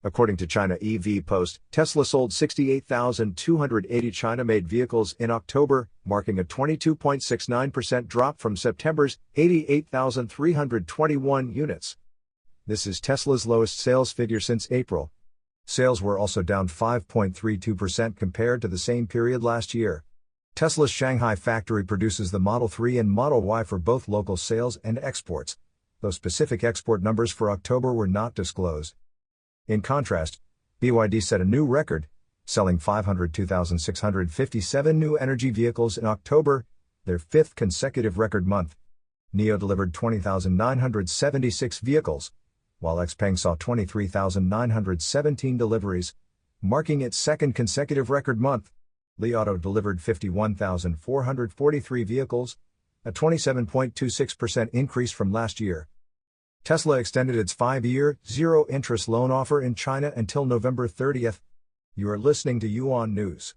According to China EV Post, Tesla sold 68,280 China-made vehicles in October, marking a 22.69% drop from September's 88,321 units. This is Tesla's lowest sales figure since April. Sales were also down 5.32% compared to the same period last year. Tesla's Shanghai factory produces the Model 3 and Model Y for both local sales and exports, though specific export numbers for October were not disclosed. In contrast, BYD set a new record, selling 502,657 new energy vehicles in October, their fifth consecutive record month. NIO delivered 20,976 vehicles, while Xpeng saw 23,917 deliveries, marking its second consecutive record month. Li Auto delivered 51,443 vehicles, a 27.26% increase from last year. Tesla extended its 5-year, zero-interest loan offer in China until November 30th. You are listening to Yuan News.